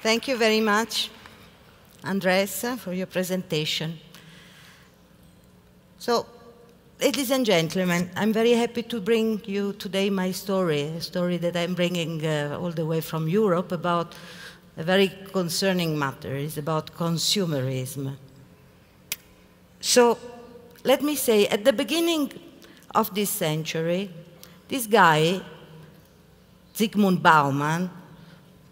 Thank you very much, Andres, for your presentation. So, ladies and gentlemen, I'm very happy to bring you today my story, a story that I'm bringing all the way from Europe about a very concerning matter. It's about consumerism. So, let me say, at the beginning of this century, this guy, Zygmunt Bauman,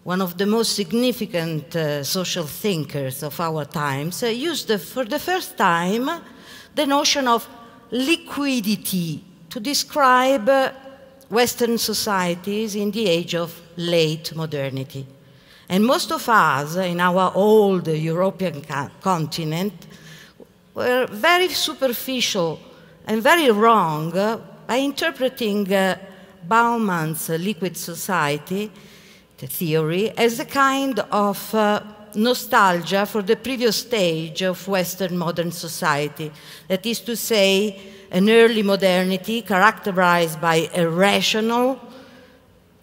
one of the most significant social thinkers of our times, used for the first time the notion of liquidity to describe Western societies in the age of late modernity. And most of us in our old European continent were very superficial and very wrong by interpreting Bauman's liquid society, the theory, as a kind of nostalgia for the previous stage of Western modern society. That is to say, an early modernity characterized by a rational,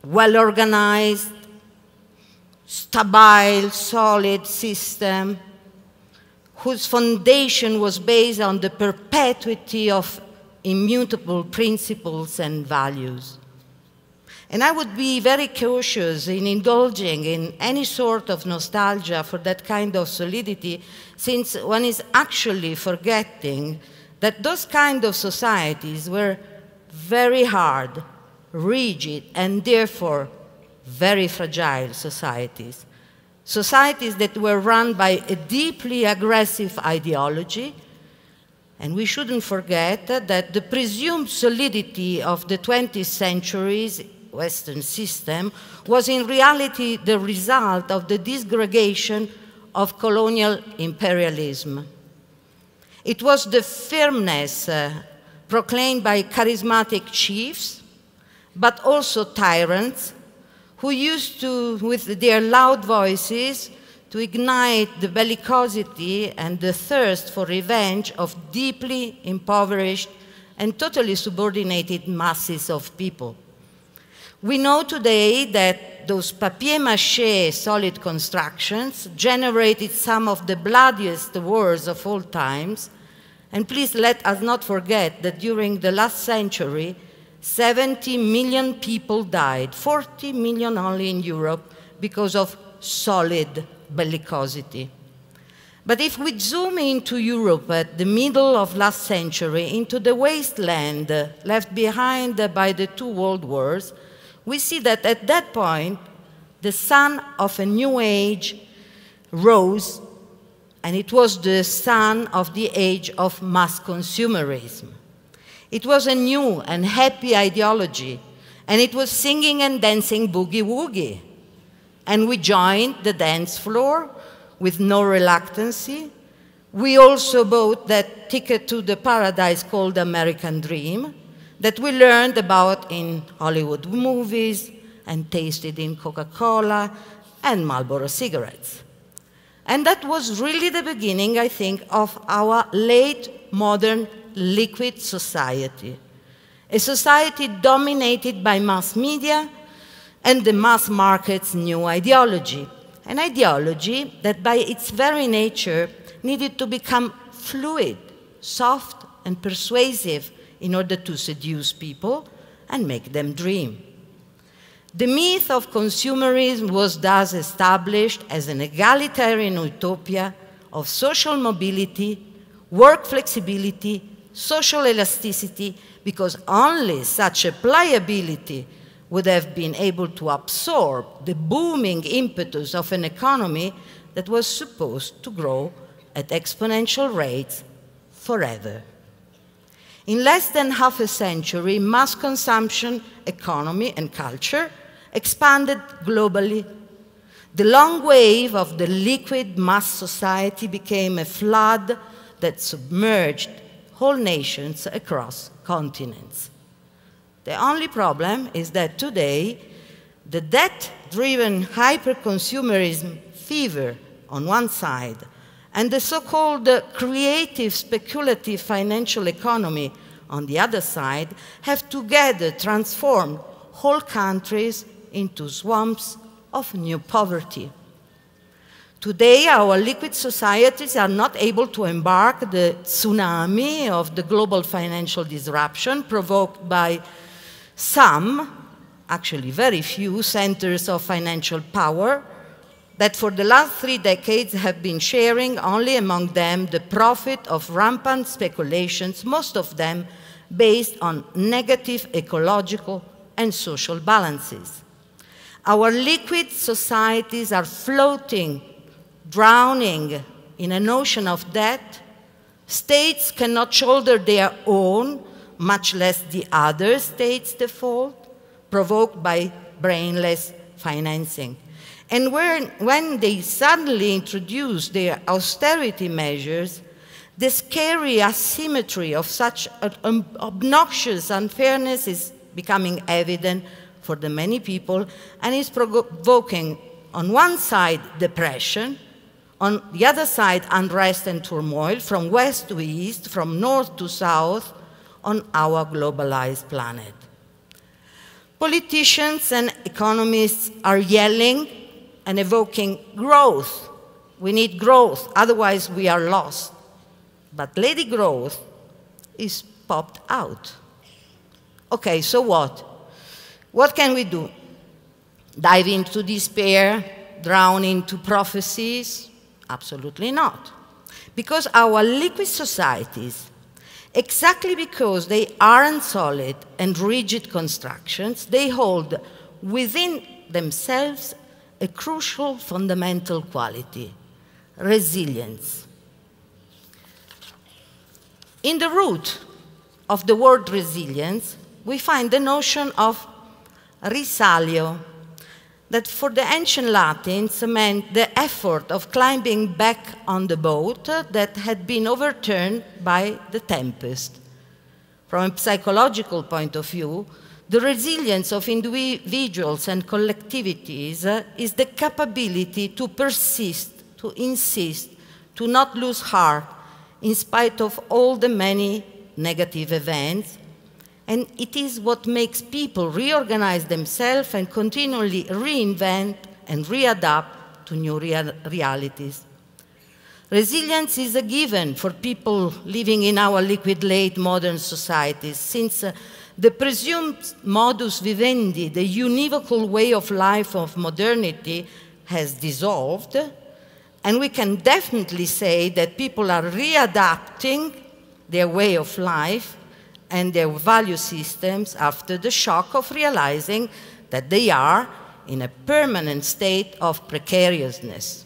well-organized, stable, solid system whose foundation was based on the perpetuity of immutable principles and values. And I would be very cautious in indulging in any sort of nostalgia for that kind of solidity, since one is actually forgetting that those kind of societies were very hard, rigid, and therefore very fragile societies. Societies that were run by a deeply aggressive ideology. And we shouldn't forget that the presumed solidity of the 20th century's Western system was in reality the result of the disgregation of colonial imperialism. It was the firmness proclaimed by charismatic chiefs, but also tyrants, who used to, with their loud voices, to ignite the bellicosity and the thirst for revenge of deeply impoverished and totally subordinated masses of people. We know today that those papier-mâché solid constructions generated some of the bloodiest wars of all times, and please let us not forget that during the last century, 70 million people died, 40 million only in Europe, because of solid bellicosity. But if we zoom into Europe at the middle of last century, into the wasteland left behind by the two world wars, we see that at that point, the sun of a new age rose, and it was the sun of the age of mass consumerism. It was a new and happy ideology, and it was singing and dancing boogie-woogie. And we joined the dance floor with no reluctancy. We also bought that ticket to the paradise called American Dream, that we learned about in Hollywood movies and tasted in Coca-Cola and Marlboro cigarettes. And that was really the beginning, I think, of our late modern liquid society, a society dominated by mass media and the mass market's new ideology, an ideology that by its very nature needed to become fluid, soft, and persuasive in order to seduce people and make them dream. The myth of consumerism was thus established as an egalitarian utopia of social mobility, work flexibility, social elasticity, because only such a pliability would have been able to absorb the booming impetus of an economy that was supposed to grow at exponential rates forever. In less than half a century, mass consumption, economy, and culture expanded globally. The long wave of the liquid mass society became a flood that submerged whole nations across continents. The only problem is that today, the debt-driven hyper-consumerism fever on one side and the so-called creative, speculative financial economy on the other side have together transformed whole countries into swamps of new poverty. Today, our liquid societies are not able to embark the tsunami of the global financial disruption provoked by some, actually very few, centers of financial power that for the last 3 decades have been sharing only among them the profit of rampant speculations, most of them based on negative ecological and social balances. Our liquid societies are floating, drowning in an ocean of debt. States cannot shoulder their own, much less the other states' default, provoked by brainless financing. And when they suddenly introduce their austerity measures, the scary asymmetry of such obnoxious unfairness is becoming evident for the many people and is provoking, on one side, depression, on the other side, unrest and turmoil, from west to east, from north to south, on our globalized planet. Politicians and economists are yelling and evoking growth. We need growth, otherwise we are lost. But Lady Growth is popped out. Okay, so what? What can we do? Dive into despair, drown into prophecies? Absolutely not. Because our liquid societies, exactly because they aren't solid and rigid constructions, they hold within themselves a crucial fundamental quality: resilience. In the root of the word resilience, we find the notion of risalio, that for the ancient Latins meant the effort of climbing back on the boat that had been overturned by the tempest. From a psychological point of view, the resilience of individuals and collectivities is the capability to persist, to insist, to not lose heart, in spite of all the many negative events. And it is what makes people reorganize themselves and continually reinvent and readapt to new realities. Resilience is a given for people living in our liquid late modern societies, since the presumed modus vivendi, the univocal way of life of modernity, has dissolved. And we can definitely say that people are readapting their way of life and their value systems after the shock of realizing that they are in a permanent state of precariousness.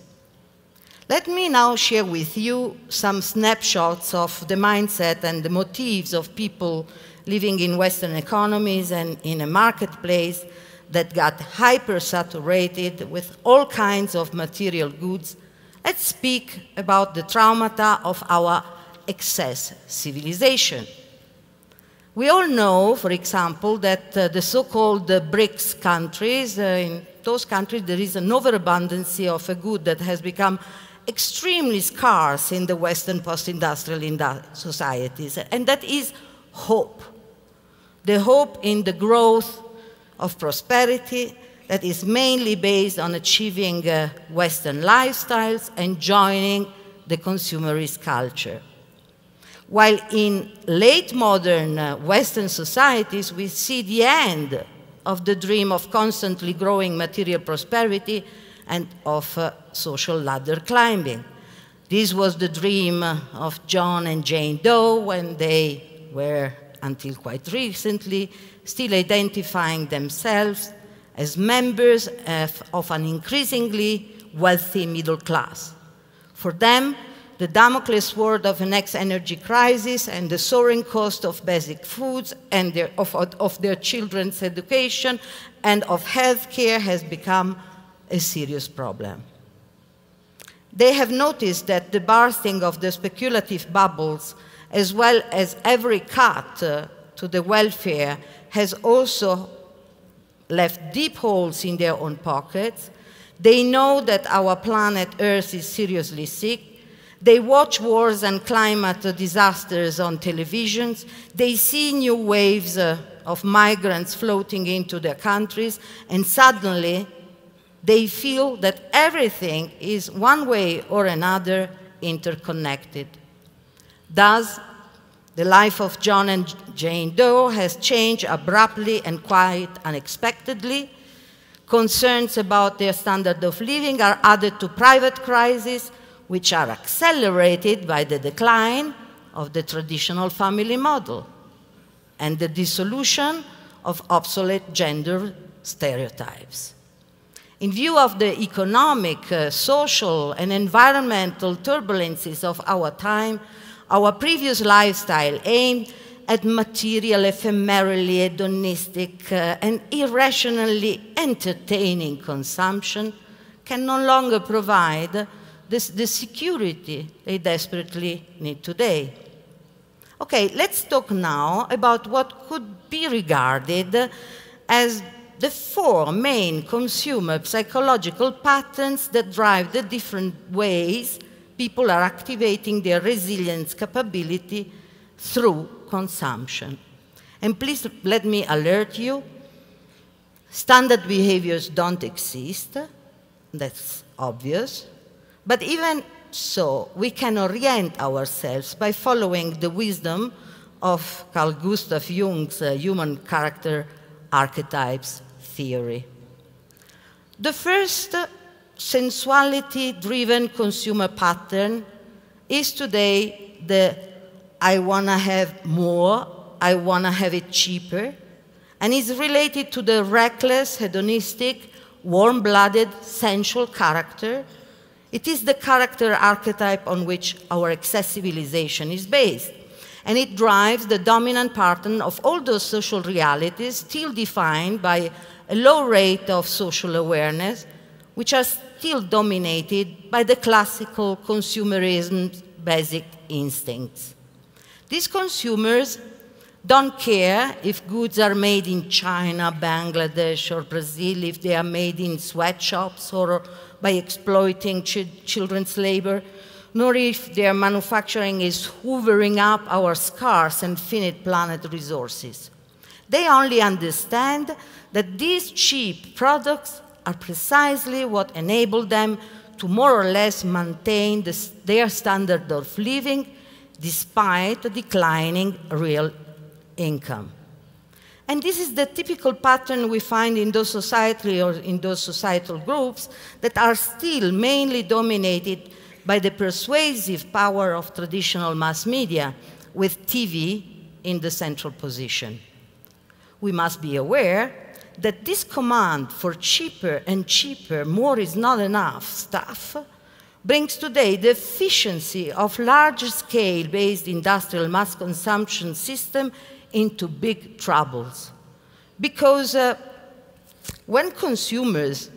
Let me now share with you some snapshots of the mindset and the motives of people living in Western economies and in a marketplace that got hyper-saturated with all kinds of material goods. Let's speak about the traumata of our excess civilization. We all know, for example, that the so-called BRICS countries, in those countries there is an overabundance of a good that has become extremely scarce in the Western post-industrial societies, and that is hope. The hope in the growth of prosperity that is mainly based on achieving Western lifestyles and joining the consumerist culture. While in late modern Western societies, we see the end of the dream of constantly growing material prosperity and of social ladder climbing. This was the dream of John and Jane Doe when they were, until quite recently, still identifying themselves as members of an increasingly wealthy middle class. For them, the Damocles sword of the next energy crisis and the soaring cost of basic foods and of their children's education and of healthcare has become a serious problem. They have noticed that the bursting of the speculative bubbles, as well as every cut to the welfare, has also left deep holes in their own pockets. They know that our planet Earth is seriously sick. They watch wars and climate disasters on televisions. They see new waves of migrants floating into their countries, and suddenly They feel that everything is one way or another interconnected. Thus, the life of John and Jane Doe has changed abruptly and quite unexpectedly. Concerns about their standard of living are added to private crises, which are accelerated by the decline of the traditional family model and the dissolution of obsolete gender stereotypes. In view of the economic, social, and environmental turbulences of our time, our previous lifestyle aimed at material, ephemerally hedonistic, and irrationally entertaining consumption can no longer provide the security they desperately need today. Okay, let's talk now about what could be regarded as the four main consumer psychological patterns that drive the different ways people are activating their resilience capability through consumption. And please let me alert you, standard behaviors don't exist, that's obvious, but even so, we can orient ourselves by following the wisdom of Carl Gustav Jung's human character archetypes theory. The first sensuality-driven consumer pattern is today the I want to have more, I want to have it cheaper, and is related to the reckless, hedonistic, warm-blooded, sensual character. It is the character archetype on which our excess civilization is based, and it drives the dominant pattern of all those social realities still defined by a low rate of social awareness, which are still dominated by the classical consumerism's basic instincts. These consumers don't care if goods are made in China, Bangladesh, or Brazil, if they are made in sweatshops or by exploiting children's labor, nor if their manufacturing is hoovering up our scarce and finite planet resources. They only understand that these cheap products are precisely what enable them to more or less maintain their standard of living despite a declining real income. And this is the typical pattern we find in those societal groups that are still mainly dominated by the persuasive power of traditional mass media, with TV in the central position. We must be aware that this command for cheaper and cheaper, more is not enough stuff, brings today the efficiency of large-scale based industrial mass consumption system into big troubles. Because when consumers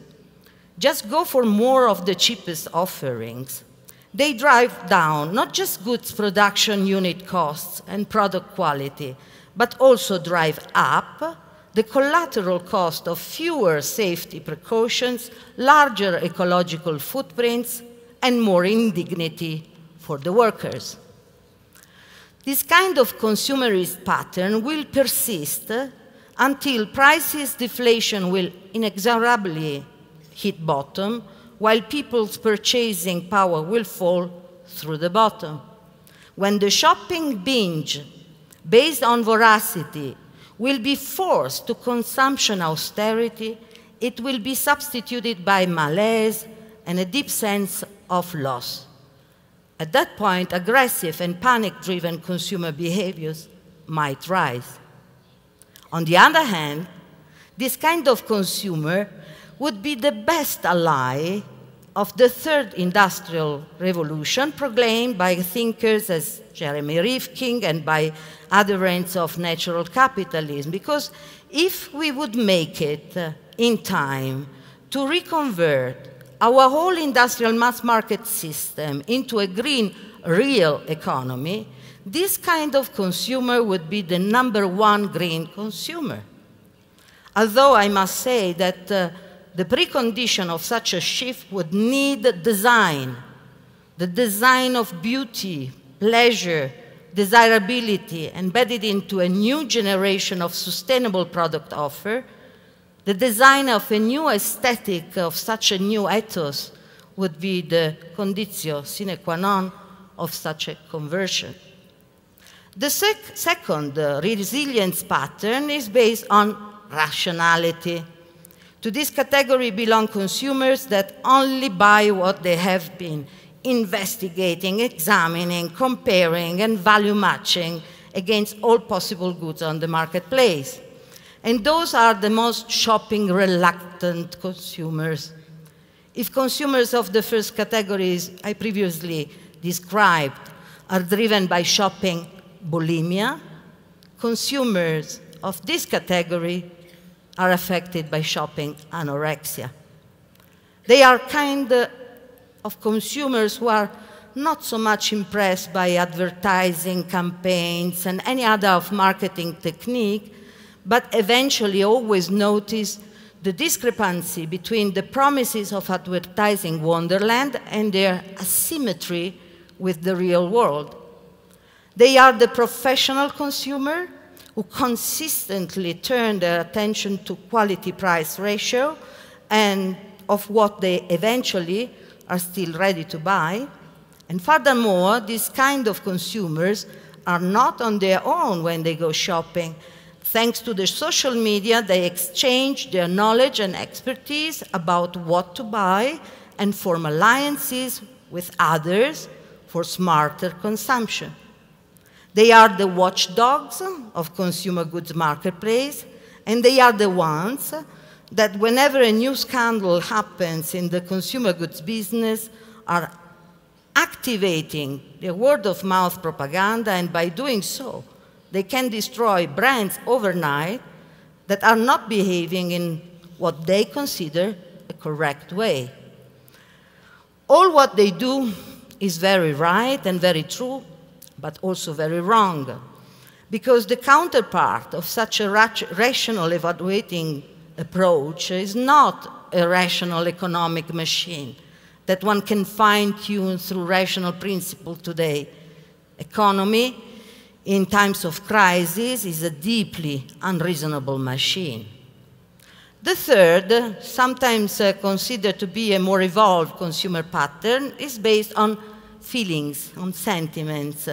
just go for more of the cheapest offerings, they drive down not just goods production unit costs and product quality, but also drive up the collateral cost of fewer safety precautions, larger ecological footprints, and more indignity for the workers. This kind of consumerist pattern will persist until prices deflation will inexorably hit bottom, while people's purchasing power will fall through the bottom. When the shopping binge based on voracity will be forced to consumption austerity, it will be substituted by malaise and a deep sense of loss. At that point, aggressive and panic-driven consumer behaviors might rise. On the other hand, this kind of consumer would be the best ally of the third industrial revolution proclaimed by thinkers as Jeremy Rifkin and by adherents of natural capitalism, because if we would make it in time to reconvert our whole industrial mass market system into a green real economy, this kind of consumer would be the #1 green consumer. Although I must say that the precondition of such a shift would need design, the design of beauty, pleasure, desirability, embedded into a new generation of sustainable product offer, The design of a new aesthetic, of such a new ethos, would be the conditio sine qua non of such a conversion. The second resilience pattern is based on rationality. To this category belong consumers that only buy what they have been investigating, examining, comparing, and value matching against all possible goods on the marketplace. And those are the most shopping-reluctant consumers. If consumers of the first categories I previously described are driven by shopping bulimia, consumers of this category are affected by shopping anorexia. They are kind of consumers who are not so much impressed by advertising campaigns and any other marketing technique, but eventually always notice the discrepancy between the promises of advertising wonderland and their asymmetry with the real world. They are the professional consumer who consistently turn their attention to quality-price ratio and of what they eventually are still ready to buy. And furthermore, these kind of consumers are not on their own when they go shopping. Thanks to the social media, they exchange their knowledge and expertise about what to buy and form alliances with others for smarter consumption. They are the watchdogs of consumer goods marketplace, and they are the ones that whenever a new scandal happens in the consumer goods business are activating their word-of-mouth propaganda, and by doing so, they can destroy brands overnight that are not behaving in what they consider a correct way. All what they do is very right and very true, but also very wrong, because the counterpart of such a rational evaluating approach is not a rational economic machine that one can fine-tune through rational principles today. Economy in times of crisis is a deeply unreasonable machine. The third, sometimes considered to be a more evolved consumer pattern, is based on feelings, on sentiments.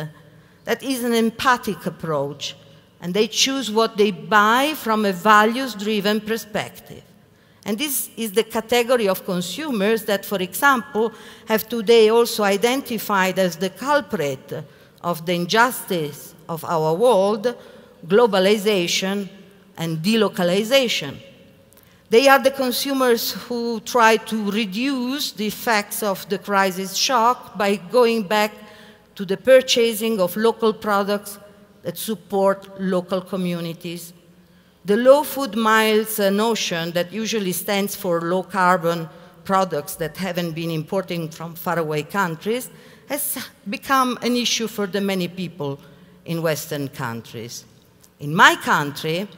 That is an empathic approach, and they choose what they buy from a values-driven perspective. And this is the category of consumers that, for example, have today also identified as the culprit of the injustice of our world, globalization and delocalization. They are the consumers who try to reduce the effects of the crisis shock by going back to the purchasing of local products that support local communities. The low food miles notion that usually stands for low carbon products that haven't been imported from faraway countries has become an issue for the many people in Western countries. In my country,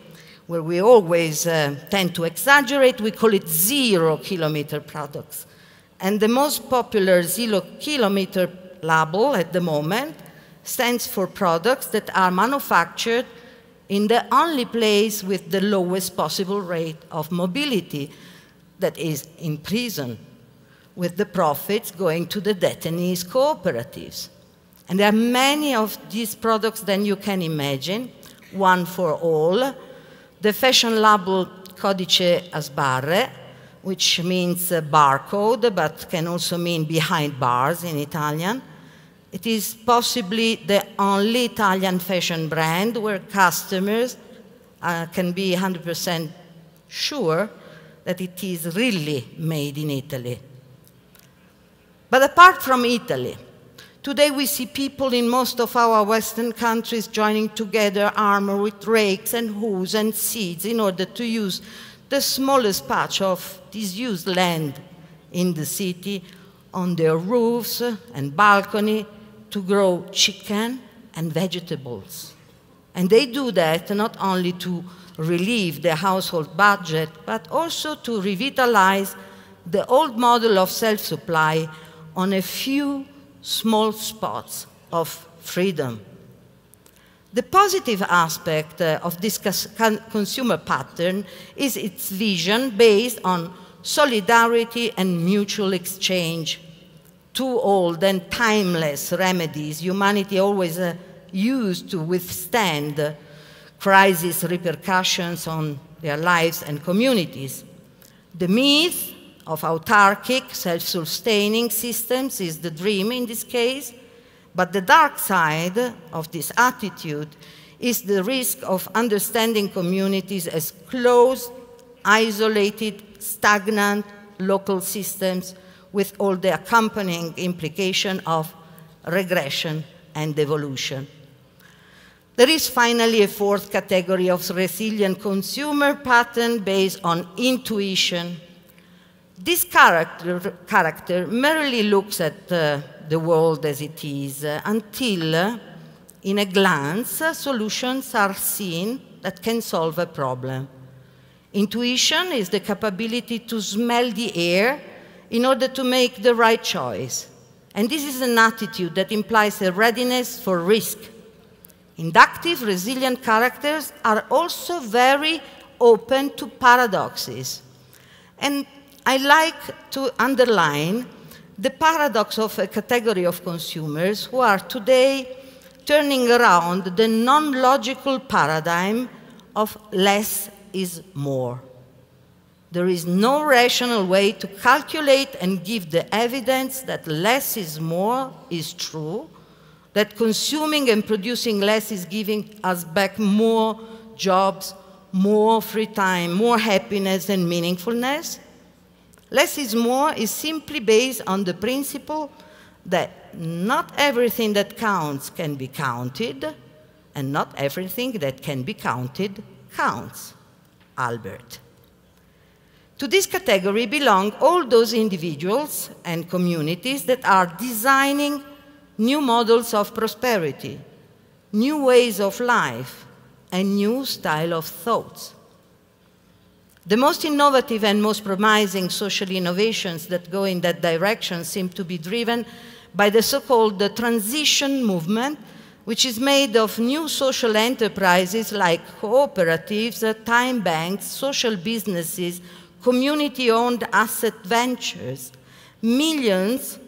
where we always tend to exaggerate, we call it zero-kilometer products. And the most popular zero-kilometer label at the moment stands for products that are manufactured in the only place with the lowest possible rate of mobility, that is in prison, with the profits going to the detainees' cooperatives. And there are many of these products than you can imagine, one for all. The fashion label Codice a sbarre, which means barcode, but can also mean behind bars in Italian. It is possibly the only Italian fashion brand where customers can be 100% sure that it is really made in Italy. But apart from Italy, today we see people in most of our Western countries joining together armor with rakes and hoes and seeds in order to use the smallest patch of disused land in the city on their roofs and balcony to grow chicken and vegetables. And they do that not only to relieve their household budget, but also to revitalize the old model of self-supply on a few small spots of freedom. The positive aspect of this consumer pattern is its vision based on solidarity and mutual exchange, two old and timeless remedies humanity always used to withstand crisis repercussions on their lives and communities. The myth of autarkic, self-sustaining systems is the dream in this case, but the dark side of this attitude is the risk of understanding communities as closed, isolated, stagnant local systems with all the accompanying implication of regression and evolution. There is finally a fourth category of resilient consumer pattern based on intuition. This character merely looks at the world as it is until, in a glance, solutions are seen that can solve a problem. Intuition is the capability to smell the air in order to make the right choice. And this is an attitude that implies a readiness for risk. Inductive, resilient characters are also very open to paradoxes. And I like to underline the paradox of a category of consumers who are today turning around the non-logical paradigm of less is more. There is no rational way to calculate and give the evidence that less is more is true, that consuming and producing less is giving us back more jobs, more free time, more happiness and meaningfulness. Less is more is simply based on the principle that not everything that counts can be counted, and not everything that can be counted counts. Albert. To this category belong all those individuals and communities that are designing new models of prosperity, new ways of life, and new style of thoughts. The most innovative and most promising social innovations that go in that direction seem to be driven by the so-called transition movement, which is made of new social enterprises like cooperatives, time banks, social businesses, community-owned asset ventures. Millions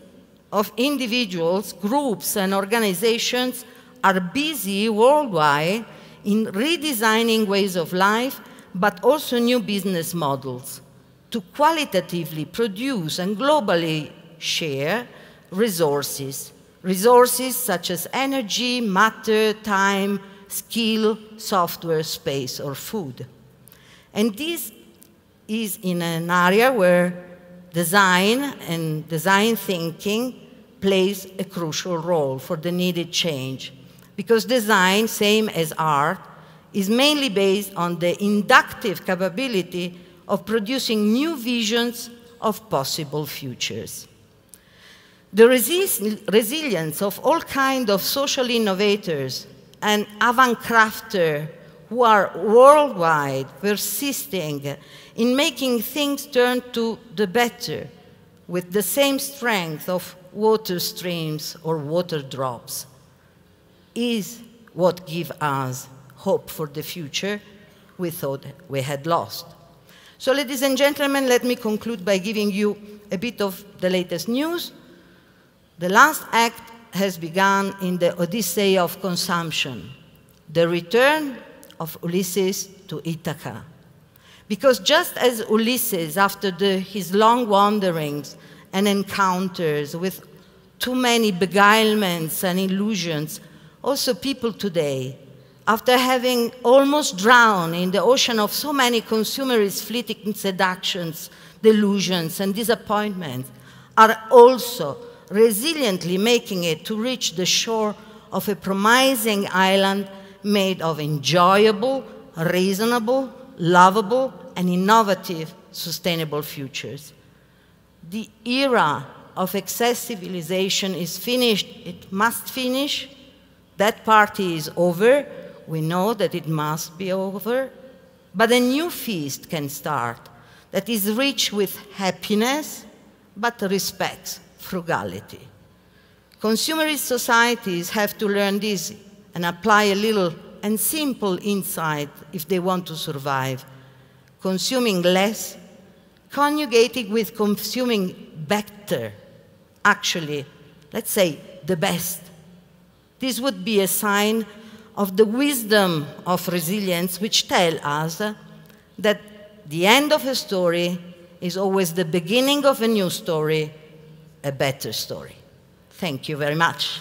of individuals, groups, and organizations are busy worldwide in redesigning ways of life, but also new business models to qualitatively produce and globally share resources. Resources such as energy, matter, time, skill, software, space, or food. And this is in an area where design and design thinking plays a crucial role for the needed change. Because design, same as art, is mainly based on the inductive capability of producing new visions of possible futures. The resilience of all kinds of social innovators and avant-crafters who are worldwide persisting in making things turn to the better with the same strength of water streams or water drops is what gives us hope for the future we thought we had lost. So, ladies and gentlemen, let me conclude by giving you a bit of the latest news. The last act has begun in the Odyssey of consumption, the return of Ulysses to Ithaca. Because just as Ulysses, after his long wanderings and encounters with too many beguilements and illusions, also people today, after having almost drowned in the ocean of so many consumerist fleeting seductions, delusions, and disappointments, are also resiliently making it to reach the shore of a promising island made of enjoyable, reasonable, lovable, and innovative sustainable futures. The era of excess civilization is finished. It must finish. That party is over. We know that it must be over. But a new feast can start that is rich with happiness, but respects frugality. Consumerist societies have to learn this and apply a little and simple insight if they want to survive. Consuming less, conjugated with consuming better, actually, let's say, the best. This would be a sign of the wisdom of resilience, which tell us that the end of a story is always the beginning of a new story, a better story. Thank you very much.